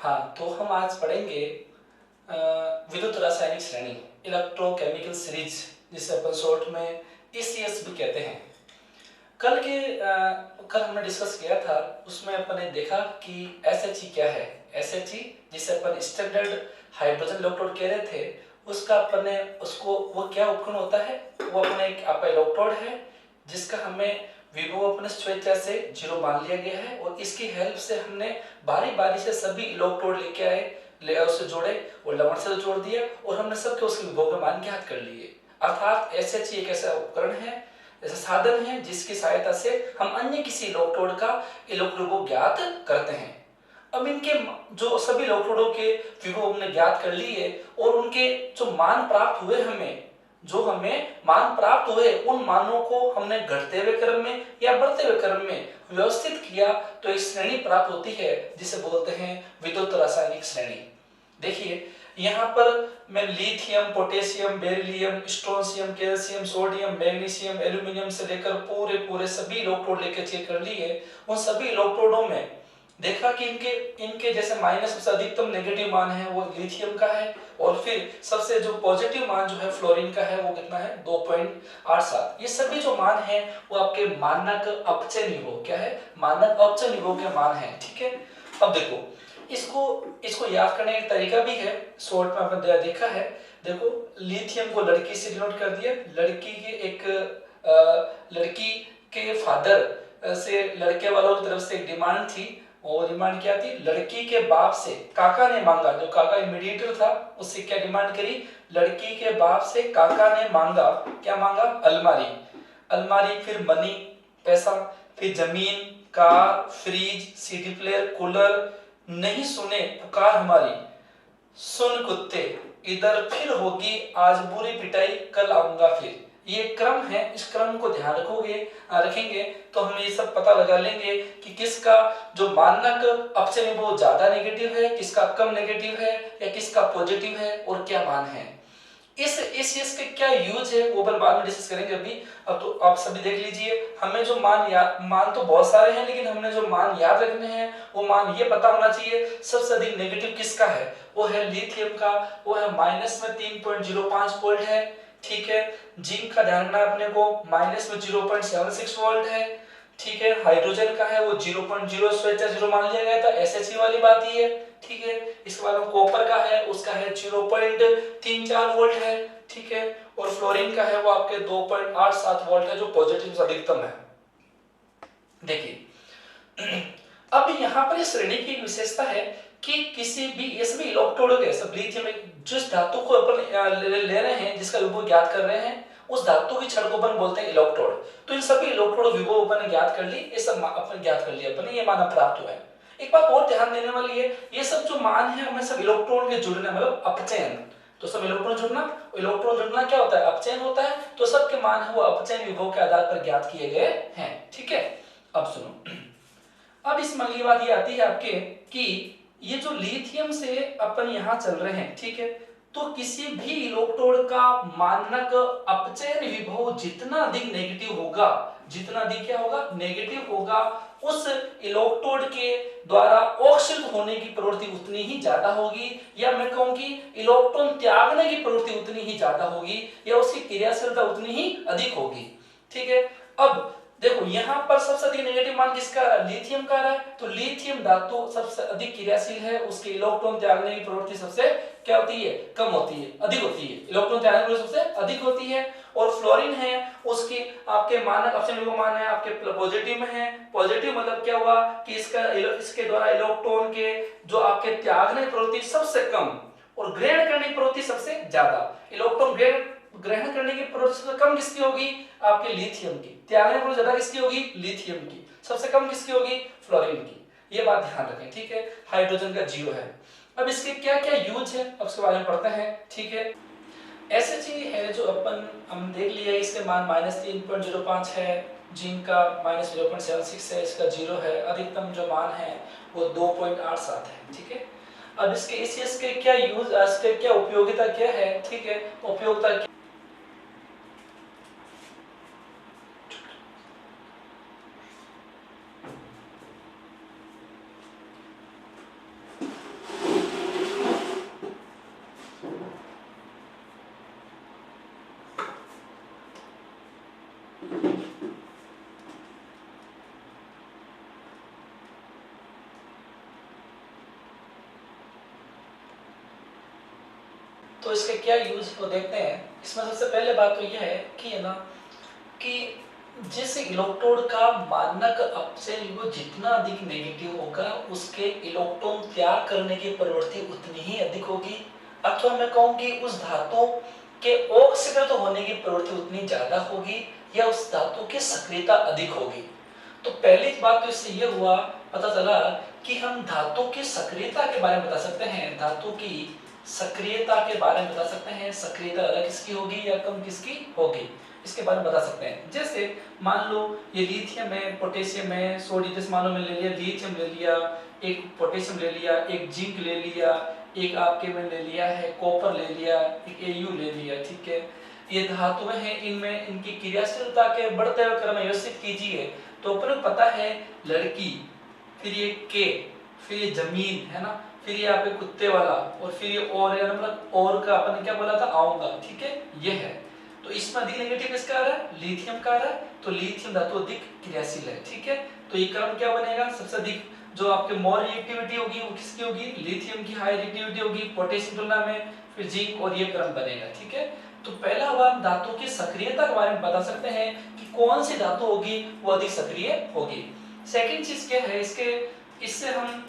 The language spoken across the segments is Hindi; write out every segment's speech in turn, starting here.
हाँ, तो हम आज पढ़ेंगे विद्युत रासायनिक श्रेणी, इलेक्ट्रोकेमिकल सीरीज, जिसे अपन शॉर्ट में ECS भी कहते हैं। कल हमने डिस्कस किया था, उसमें अपन ने देखा कि SHE क्या है। SHE जिसे अपन स्टैंडर्ड हाइड्रोजन इलेक्ट्रोड कह रहे थे, उसका अपन ने उसको वो क्या उपकरण होता है, वो अपने एक आपका इलेक्ट्रोड है जिसका हमें विभव अपने स्वेच्छा से 0 मान लिया गया है, और इसकी हेल्प से हमने बारी बारी से सभी इलेक्ट्रोड लेके आए, ले उससे जोड़े और लवण से जोड़ दिया, और हमने सबके उसके विभव के मान ज्ञात कर लिए। अर्थात SHE एक ऐसा उपकरण है, ऐसा साधन है जिसकी सहायता से हम अन्य किसी इलेक्ट्रोड का इलेक्ट्रोड को ज्ञात करते हैं। अब इनके जो सभी इलेक्ट्रोडों के विभव हमने ज्ञात कर लिए, और उनके जो मान प्राप्त हुए हमें मान प्राप्त हुए, उन मानों को हमने घटते हुए क्रम में या बढ़ते हुए क्रम में व्यवस्थित किया, तो एक श्रेणी प्राप्त होती है जिसे बोलते हैं विद्युत रासायनिक श्रेणी। देखिए यहाँ पर मैं lithium, potassium, beryllium, strontium, calcium, sodium, magnesium, aluminium से लेकर पूरे सभी इलेक्ट्रोड लेकर चेक कर लिए। उन सभी इलेक्ट्रोडों में देखा कि इनके जैसे माइनस सबसे अधिकतम नेगेटिव मान है वो लिथियम का है, और फिर सबसे जो पॉजिटिव मान जो है फ्लोरीन का है, वो कितना है 2.87। ये सभी जो मान है वो आपके मानक अपचय विभव, क्या है, मानक अपचय विभव के मान है। ठीक है, अब देखो इसको याद करने का तरीका भी है, शॉर्ट में अपन देखा है। देखो लिथियम को लड़की से डिनोट कर दिया, लड़की के फादर से लड़के वालों की तरफ से एक डिमांड थी, और डिमांड क्या थी, लड़की के बाप से काका ने मांगा, जो काका मीडिएटर था उससे क्या डिमांड करी, लड़की के बाप से काका ने मांगा, क्या मांगा, अलमारी, फिर मनी, पैसा, फिर जमीन, car, fridge, CD player, cooler. नहीं सुने पुकार हमारी, सुन कुत्ते इधर फिर होगी आज बुरी पिटाई, कल आऊंगा फिर। ये क्रम है, इस क्रम को ध्यान रखेंगे तो हम ये सब पता लगा लेंगे कि किसका जो मानक अपचय में वो ज्यादा नेगेटिव है, किसका कम नेगेटिव है, या किसका पॉजिटिव है, और क्या मान है। इस के क्या यूज है वो अपन बाद में डिस्कस करेंगे। अभी अब तो आप सभी देख लीजिए, हमें जो मान तो बहुत सारे हैं, लेकिन हमने जो मान याद रखने हैं वो मान ये पता होना चाहिए सबसे अधिक नेगेटिव किसका है, वो है लिथियम का, वो है माइनस में 3.05 वोल्ट है। ठीक है, जिंक का ध्यान रखना अपने को, माइनस में 0.76 वोल्ट है। ठीक है, हाइड्रोजन का है वो 0.0 स्वेच्छा 0 मान लिया गया था, SHE वाली बात ही है। ठीक है, इसके बाद में कॉपर का है, उसका है 0.34 वोल्ट है। ठीक है, और फ्लोरीन का है वो आपके 2.87 वोल्ट है, जो पॉजिटिव अधिकतम है। देखिए अब यहाँ पर इस श्रेणी की विशेषता है कि किसी भी इसमें इलेक्ट्रोड के सब लिथियम जिस धातु को अपन ले रहे हैं, जिसका विभव ज्ञात कर रहे हैं, उस धातु की छड़ को अपन बोलते हैं इलेक्ट्रोड। तो इन सभी इलेक्ट्रोड विभव अपन ज्ञात कर ली, ये सब अपन ज्ञात कर लिया, अपन ये मान प्राप्त हुआ है। एक बात और ध्यान देने वाली है, ये सब जो मान है हमें सब इलेक्ट्रॉन के जुड़ने, मतलब अपचयन, तो सब इलेक्ट्रॉन जुड़ना क्या होता है, अपचयन होता है। तो सबके मान है वो अपचयन विभव के आधार पर ज्ञात किए गए हैं। ठीक है, अब सुनो, अब इसमें अगली बात ये आती है आपके कि ये जो लिथियम से अपन यहां चल रहे हैं, ठीक है, तो किसी भी इलेक्ट्रोड का मानक अपचयन विभव जितना अधिक नेगेटिव होगा, जितना अधिक क्या होगा, नेगेटिव होगा, उस इलेक्ट्रोड के द्वारा अवक्षेपित होने की प्रवृत्ति उतनी ही ज्यादा होगी, या मैं कहूं कि इलेक्ट्रॉन त्यागने की प्रवृत्ति उतनी ही ज्यादा होगी, या उसकी क्रियाशीलता उतनी ही अधिक होगी। ठीक है, अब देखो यहाँ पर सबसे अधिक नेगेटिव मान किसका आ रहा है, लिथियम का आ रहा है। तो लिथियम धातु सबसे अधिक क्रियाशील है, उसके इलेक्ट्रॉन त्यागने की प्रवृत्ति सबसे क्या होती है, कम होती है, अधिक होती है, इलेक्ट्रॉन त्यागने की प्रवृत्ति सबसे अधिक होती है। और फ्लोरीन है, उसकी आपके मानक अपचयन विभव मान है आपके पॉजिटिव में है। पॉजिटिव मतलब क्या हुआ कि इसके द्वारा इलेक्ट्रॉन के जो आपके त्यागने की प्रवृत्ति सबसे कम, और ग्रहण करने की प्रवृत्ति सबसे ज्यादा। इलेक्ट्रॉन ग्रहण करने की प्रवृत्ति सबसे कम किसकी होगी, आपके लिथियम की। त्यागने की प्रवृत्ति ज्यादा किसकी होगी, लिथियम की। सबसे कम किसकी होगी, फ्लोरीन की। ये बात ध्यान रखें। ठीक है, हाइड्रोजन का 0 है। अब इसके क्या क्या यूज है, अब इसके बारे में पढ़ते हैं। ठीक है, SHE है जो हम देख लिया, इसके मान -3.05 है, जिंक का -0.76 है, इसका 0 है, अधिकतम जो मान है वो 2.87 है। ठीक है, अब इसके क्या यूज, इसके क्या उपयोगिता क्या है। ठीक है, उपयोगिता तो इसके क्या यूज तो देखते हैं। इसमें सबसे पहले बात तो यह है कि है ना कि जिस इलेक्ट्रोड का मानक अपचयन वो जितना अधिक नेगेटिव होगा उसके इलेक्ट्रॉन त्याग करने की प्रवृत्ति उतनी ही अधिक होगी, अथवा मैं कहूँ कि उस धातु के ऑक्सीकृत होने की प्रवृत्ति उतनी ज्यादा होगी या उस धातु की सक्रियता अधिक होगी। तो पहली बात तो इससे ये हुआ पता चला कि हम धातु की सक्रियता के बारे में बता सकते हैं, धातु की सक्रियता के बारे में बता सकते हैं, सक्रियता ज्यादा किसकी होगी या कम किसकी होगी इसके बारे में बता सकते हैं। जैसे मान लो ये लिथियम है, पोटेशियम है, सोडियम, जैसे मान लो मैंने ले लिया लिथियम ले लिया, एक पोटेशियम ले लिया, एक जिंक ले लिया, एक आपके में ले लिया है कॉपर ले लिया, एक Au ले लिया, ठीक है। ये धातुएं हैं, इनमें इनकी क्रियाशीलता के बढ़ते हुए क्रम में व्यवस्थित कीजिए तो अपने को पता है लड़की, फिर ये के, फिर ये जमीन है ना, फिर ये आपके कुत्ते वाला और फिर ये और मतलब और का अपन ने क्या बोला था आऊंगा, ठीक है। ये है तो इसमें अधिक नेगेटिव किसका आ रहा है, लिथियम का आ रहा है, तो लिथियम धातु अधिक क्रियाशील है, ठीक है। तो ये क्रम क्या बनेगा, सबसे अधिक जो आपके मोर रिएक्टिविटी होगी वो किसकी होगी, लिथियम की हाई रिएक्टिविटी होगी पोटेशियम तुलना में, फिर जिंक और ये क्रम बनेगा, ठीक है। तो पहला हम धातु की सक्रियता के बारे में बता सकते हैं कि कौन सी धातु होगी वो अधिक सक्रिय होगी। सेकंड चीज क्या है इसके, इससे हम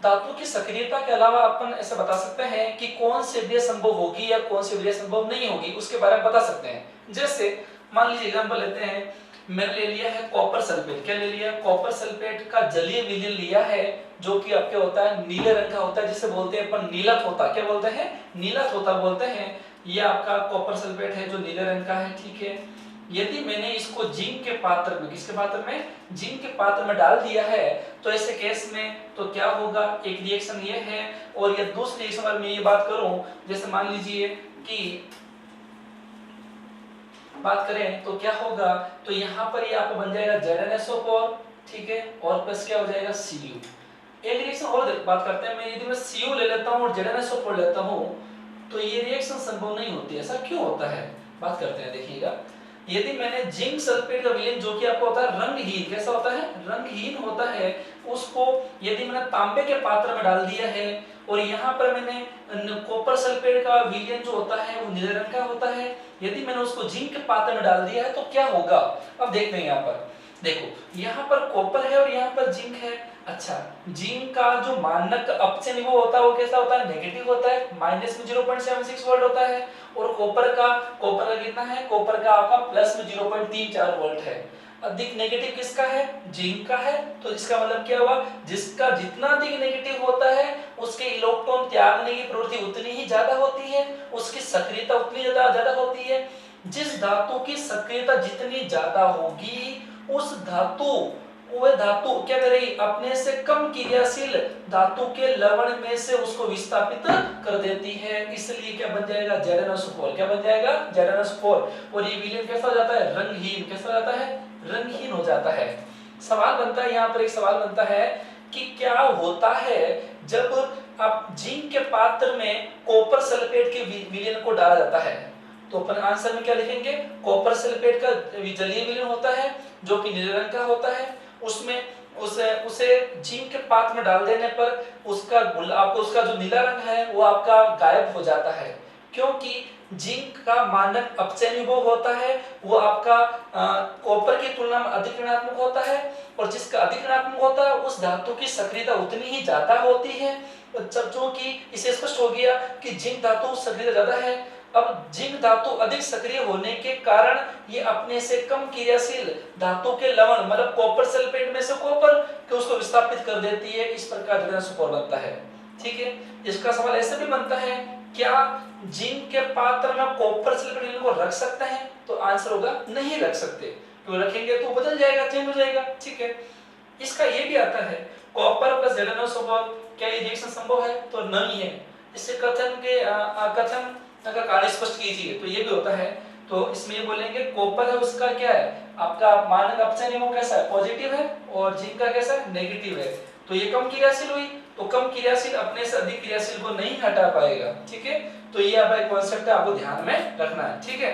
धातु की सक्रियता के अलावा अपन ऐसा बता सकते हैं कि कौन सी विक्रिया संभव होगी या कौन सी विक्रिया संभव नहीं होगी उसके बारे में बता सकते हैं। जैसे मान लीजिए एग्जांपल लेते हैं, मैंने ले लिया है कॉपर सल्फेट, क्या ले लिया, कॉपर सल्फेट का जलीय विलयन लिया है जो कि आपके होता है नीले रंग का होता है, जिसे बोलते हैं अपन नीलत होता, क्या बोलते हैं, नीलत होता बोलते हैं। ये आपका कॉपर सल्फेट है जो नीले रंग का है, ठीक है। यदि मैंने इसको जिंक के पात्र में, किसके पात्र में, जिंक के पात्र में डाल दिया है तो ऐसे केस में तो क्या होगा, एक रिएक्शन ये है और ये दूसरी रिएक्शन अगर मैं ये बात करूं, जैसे मान लीजिए कि बात करें तो क्या होगा, तो यहाँ पर ये आपको बन जाएगा ZnSO4, ठीक है, और प्लस क्या हो जाएगा Cu। एक रिएक्शन और बात करते हैं, मैं यदि मैं Cu ले लेता हूँ और ZnSO4 लेता हूँ तो ये रिएक्शन संभव नहीं होती, ऐसा क्यों होता है, बात करते हैं, देखिएगा। यदि मैंने जिंक सल्फेट का विलयन जो कि आपको होता है रंगहीन, कैसा होता है, रंगहीन होता है, उसको यदि मैंने तांबे के पात्र में डाल दिया है और यहाँ पर मैंने कॉपर सल्फेट का विलयन जो होता है वो नीले रंग का होता है, यदि मैंने उसको जिंक के पात्र में डाल दिया है तो क्या होगा। अब देखते हैं यहाँ पर, देखो यहाँ पर कॉपर है और यहाँ पर जिंक है। अच्छा, जिंक का जो मानक अपचयन वो होता है वो कैसा होता है, नेगेटिव होता है, माइनस में 0.76 वोल्ट होता है। और कॉपर का कितना है, कॉपर का आपका प्लस में 0.34 वोल्ट है। अधिक नेगेटिव किसका है, जिंक का है। तो इसका मतलब क्या हुआ, जिसका जितना अधिक नेगेटिव होता है उसके इलेक्ट्रॉन त्यागने की प्रवृत्ति उतनी ही ज्यादा होती है, उसकी सक्रियता उतनी ज्यादा होती है। जिस धातु की सक्रियता जितनी ज्यादा होगी उस वह धातु क्या करेगी, अपने से कम क्रियाशील धातु के लवण में से उसको विस्थापित कर देती है, इसलिए क्या बन जाएगा, ZnSO4, क्या बन जाएगा, ZnSO4। और ये विलयन कैसा हो जाता है, रंगहीन, कैसा हो जाता है, रंगहीन हो जाता है। सवाल बनता है यहाँ पर, एक सवाल बनता है कि क्या होता है जब आप जिंक के पात्र में कॉपर सल्फेट के विलयन को डाला जाता है, तो अपन आंसर में क्या लिखेंगे, कॉपर सल्फेट का जलीय विलयन होता है जो कि नीले रंग का होता है, उसमें उसे जिंक के पात्र में डाल देने पर उसका आपको उसका जो नीला रंग है वो आपका गायब हो जाता है, क्योंकि जिंक का मानक अपचयन विभव होता है वो आपका कॉपर की तुलना में अधिक ऋणात्मक होता है, और जिसका अधिक ऋणात्मक होता है उस धातु की सक्रियता उतनी ही ज्यादा होती है। जो कि इसे स्पष्ट हो गया कि जिंक धातु सक्रियता ज्यादा है। अब जिंक धातु अधिक सक्रिय होने के कारण ये अपने से कम क्रियाशील धातु के लवण मतलब कॉपर सल्फेट में से कॉपर के उसको विस्थापित कर देती है, इस प्रकार ZnSO4 बनता है, ठीक है। इसका सवाल ऐसे भी बनता है, क्या जिंक के पात्र में कॉपर सल्फेट को रख सकते हैं, तो आंसर होगा नहीं रख सकते, क्यों रखेंगे तो बदल जाएगा, चेंज हो जाएगा, ठीक है। इसका ये भी आता है कॉपर प्लस ZnSO4, क्या ये रिएक्शन संभव है, तो नहीं है। इससे कथन का कार्य स्पष्ट कीजिए, तो ये भी होता है। तो इसमें ये बोलेंगे कॉपर है उसका क्या है, आपका मानक अपचयन वो कैसा है, पॉजिटिव है, और जिंक का कैसा है, नेगेटिव है। तो ये कम क्रियाशील हुई, तो कम क्रियाशील अपने से अधिक क्रियाशील को नहीं हटा पाएगा, ठीक है। तो ये आपका एक कांसेप्ट है, आपको ध्यान में रखना है, ठीक है।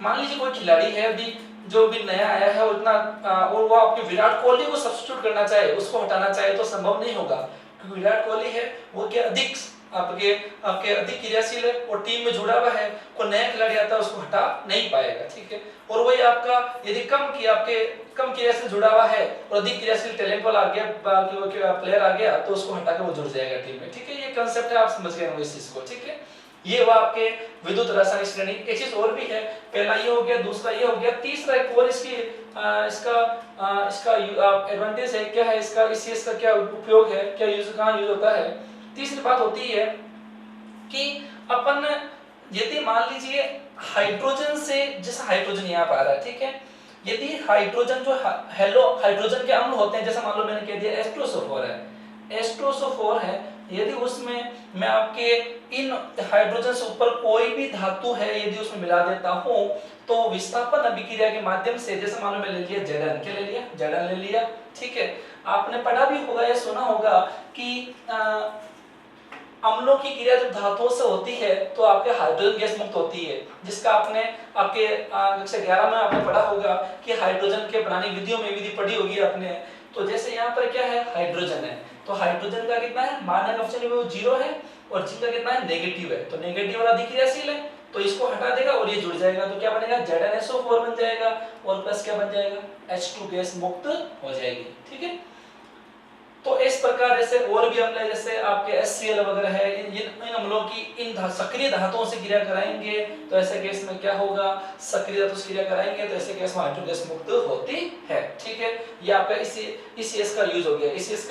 मान लीजिए कोई खिलाड़ी है अभी जो भी नया आया है उतना और वो आपके विराट कोहली को सब्स्टिट्यूट करना चाहे, उसको हटाना चाहे तो संभव नहीं होगा, क्योंकि विराट कोहली है वो क्या अधिक आपके आपके अधिक क्रियाशील है और टीम में जुड़ा हुआ है, कोई नया खिलाड़ी आता है उसको हटा नहीं पाएगा, ठीक है। और वही आपका यदि कम क्रियाशील जुड़ा हुआ है और अधिक क्रियाशील टैलेंट वाला आ गया प्लेयर आ गया तो उसको हटा के वो जुड़ जाएगा टीम में, ठीक है। ये कांसेप्ट है, आप समझ गए होंगे इस चीज को, ठीक है। ये हुआ आपके विद्युत रासायनिक श्रेणी। एक चीज और भी है, पहला ये हो गया, दूसरा ये हो गया, तीसरा एक और इसका एडवांटेज है, क्या है इसका, इसका क्या उपयोग है, क्या कहाँ यूज होता है। तीसरी बात होती है कि अपन यदि मान लीजिए हाइड्रोजन से, जैसे हाइड्रोजन यहाँ पर आ रहा है, ठीक है, यदि हाइड्रोजन जो हेलो हाइड्रोजन के अम्ल होते हैं, जैसे मान लो मैंने कह दिया एस्ट्रोसोफोर है, यदि उसमें मैं आपके इन हाइड्रोजन से ऊपर कोई भी धातु है यदि उसमें मिला देता हूं तो विस्थापन अभिक्रिया के माध्यम से, जैसे मान लो मैं ले लिया Zn, क्या ले लिया, Zn ले लिया, ठीक है। आपने पढ़ा भी होगा या सुना होगा कि अम्लों की क्रिया जब धातुओं से होती है तो आपके हाइड्रोजन गैस मुक्त होती है, जिसका आपने आपके कक्षा 11 में आपने पढ़ा होगा कि हाइड्रोजन के बनाने विधियों में विधि पढ़ी होगी आपने। तो जैसे यहाँ पर क्या है, हाइड्रोजन है, तो हाइड्रोजन का कितना है, मानक ऑप्शन में वो 0 है और जिनका कितना है, नेगेटिव है, तो नेगेटिव वाला अधिक क्रियाशील है तो इसको हटा देगा और ये जुड़ जाएगा, तो क्या बनेगा, ZnSO4 बन जाएगा और प्लस क्या बन जाएगा, H2 गैस मुक्त हो जाएगी, ठीक है। तो इस प्रकार जैसे और भी अम्ल है, जैसे आपके HCl वगैरह है, इन अम्लों की इन सक्रिय धातुओं से क्रिया कराएंगे तो ऐसे केस में क्या होगा, सक्रिय धातु से क्रिया कराएंगे तो ऐसे केस में हाइड्रोजन गैस मुक्त होती है, ठीक है। ये आपका इसी का यूज हो गया, इसी का